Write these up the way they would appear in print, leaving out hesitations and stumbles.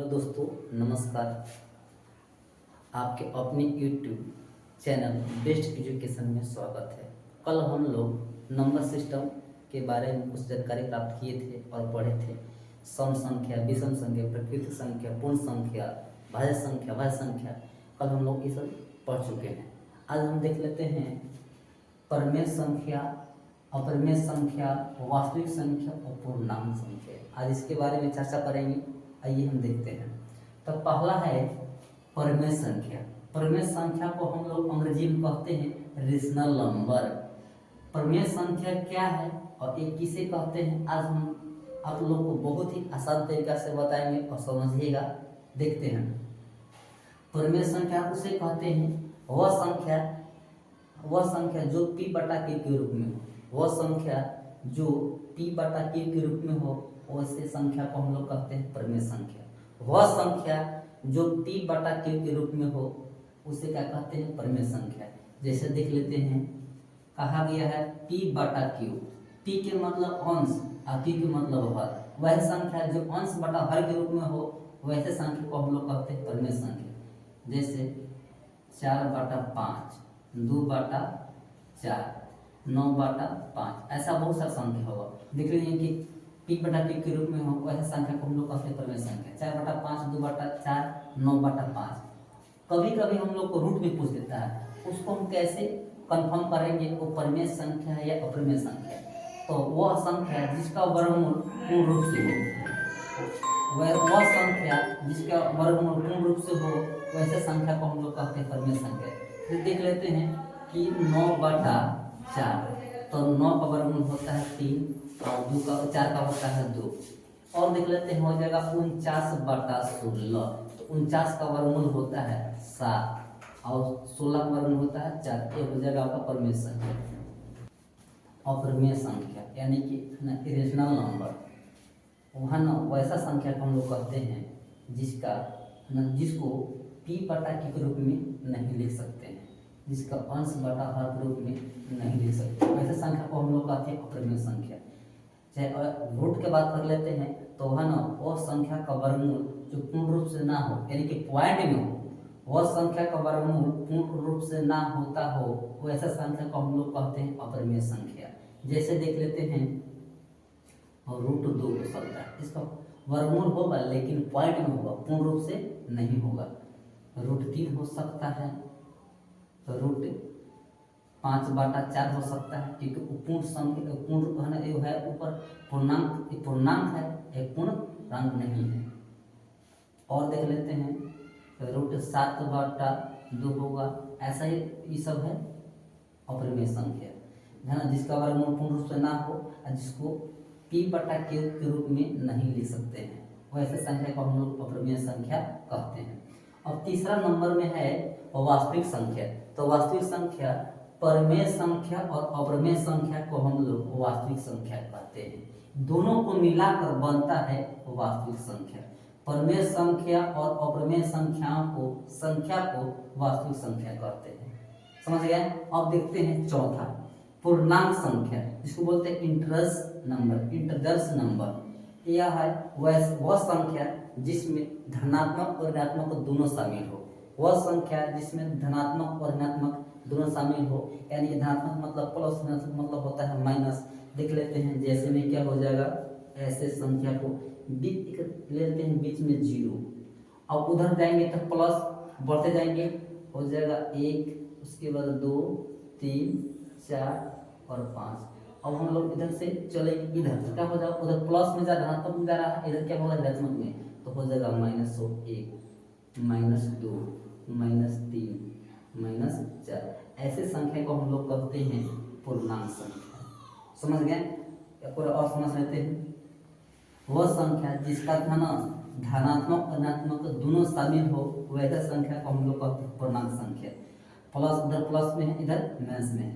Hello दोस्तों, नमस्कार। आपके अपने यूट्यूब चैनल बेस्ट एजुकेशन में स्वागत है। कल हम लोग नंबर सिस्टम के बारे में कुछ जानकारी प्राप्त किए थे और पढ़े थे। सम संख्या, विषम संख्या, प्राकृतिक संख्या, पूर्ण संख्या, भाज्य संख्या कल हम लोग ये सब पढ़ चुके हैं। आज हम देख लेते हैं परिमेय संख्या, अपरिमेय संख्या, वास्तविक संख्या और पूर्णांक संख्या। आज इसके बारे में चर्चा करेंगे। आइए हम देखते हैं। तो पहला है परिमेय संख्या। परिमेय संख्या को हम लोग अंग्रेजी में कहते हैं रेशनल नंबर। परिमेय संख्या क्या है और ये किसे कहते हैं, आज हम आप लोग को बहुत ही आसान तरीका से बताएंगे और समझिएगा। देखते हैं। परिमेय संख्या उसे कहते हैं वह संख्या जो p बटा k के रूप में हो। वह संख्या जो p बटा k के रूप में हो, वैसे संख्या को हम लोग कहते हैं परिमेय संख्या। वह संख्या जो p बटा k के रूप में हो, उसे क्या कहते हैं, परिमेय संख्या। जैसे देख लेते हैं, कहा गया है p बटा q। p के मतलब अंश और q के मतलब हर। वह संख्या जो अंश बटा हर के रूप में हो, वैसे संख्या को हम लोग कहते हैं परिमेय संख्या। जैसे 4 बटा 5, 2 बटा 4, 9 बटा 5, ऐसा बहुत सारा संख्या होगा। देख लीजिए कि p बटा q के रूप में हो, वैसे संख्या को हम लोग कहते हैं परिमेय संख्या। 4 बटा 5, 2 बटा 4, 9 बटा 5। कभी कभी हम लोग को रूट में पूछ देता है, उसको हम कैसे कंफर्म करेंगे वो परिमेय संख्या है या अपरिमेय संख्या। तो वह संख्या जिसका वर्गमूल पूर्ण रूप से हो, वह संख्या जिसका वर्गमूल पूर्ण रूप से हो, वैसे संख्या को हम लोग कहते हैं परिमेय संख्या। फिर देख लेते हैं कि 9 बटा 4, तो 9 का वर्गमूल होता है 3 और 4 का होता है 2। और देख लेते हैं, हो जाएगा 49 बटा 16, तो 49 का वर्गमूल होता है 7 और 16 का वर्गमूल होता है 4। ये हो जाएगा आपका परिमेय संख्या। अपरिमेय संख्या यानी कि इरेशनल नंबर, वहाँ न वैसा संख्या को हम लोग कहते हैं जिसको p बटा q के रूप में नहीं लिख सकते हैं, जिसका अंश बटा हर के रूप में नहीं लिख सकते। वैसे संख्या को हम लोग कहते हैं अपरिमेय संख्या। चाहे रूट के बात कर लेते हैं, तो वह न वो संख्या का वर्गमूल जो पूर्ण रूप से ना हो, यानी कि पॉइंट में हो, वह संख्या का वर्गमूल पूर्ण रूप से ना होता हो, वैसा संख्या को हम लोग कहते हैं अपरिमेय संख्या। जैसे देख लेते हैं, और √2 हो सकता है, इसका वर्गमूल होगा लेकिन पॉइंट में होगा, पूर्ण रूप से नहीं होगा। √3 हो सकता है, तो √5 बटा 4 हो सकता है, क्योंकि पूर्ण संख्या पूर्ण है ऊपर पूर्णांक है, एक पूर्णांक नहीं है। और देख लेते हैं, √7 बटा 2 होगा। ऐसा ही ये सब है अपरिमेय संख्या, है ना, जिसका वर्गमूल पूर्ण रूप से ना हो और जिसको p बटा q के रूप में नहीं लिख सकते हैं, वैसे संख्या को हम लोग अपरिमेय संख्या कहते हैं। अब तीसरा नंबर में है वास्तविक संख्या। तो वास्तविक संख्या, परिमेय संख्या और अपरिमेय संख्या को हम लोग वास्तविक संख्या कहते हैं। दोनों को मिलाकर बनता है वास्तविक संख्या। परिमेय संख्या और अपरिमेय संख्या को वास्तविक संख्या कहते हैं। समझ गए। अब देखते हैं चौथा, पूर्णांक संख्या, जिसको बोलते हैं इंटरजर्स नंबर। यह है वह संख्या जिसमें धनात्मक और ऋणात्मक दोनों शामिल हो। वह संख्या जिसमें धनात्मक और ऋणात्मक दोनों शामिल हो, यानी कि धनात्मक मतलब प्लस, ऋणात्मक मतलब होता है माइनस। देख लेते हैं, जैसे में क्या हो जाएगा, ऐसे संख्या को बीच ले लेते हैं, बीच में 0। अब उधर जाएंगे तो प्लस बढ़ते जाएंगे, हो जाएगा 1, उसके बाद 2, 3, 4 और 5। अब हम लोग इधर से चलेंगे, इधर तो क्या हो जाएगा, उधर प्लस में जा धनात्मक में जा रहा है, इधर क्या होगा ऋणात्मक में, तो हो जाएगा -1, -2, -3, -4। ऐसे संख्या को हम लोग कहते हैं पूर्णांक संख्या। समझ गए। और समझ लेते हैं, वह संख्या जिसका धनात्मक और ऋणात्मक दोनों शामिल हो, वैसा संख्या को हम लोग कहते हैं पूर्णांक संख्या। प्लस उधर प्लस में है, इधर माइनस में है।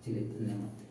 चलिए, धन्यवाद।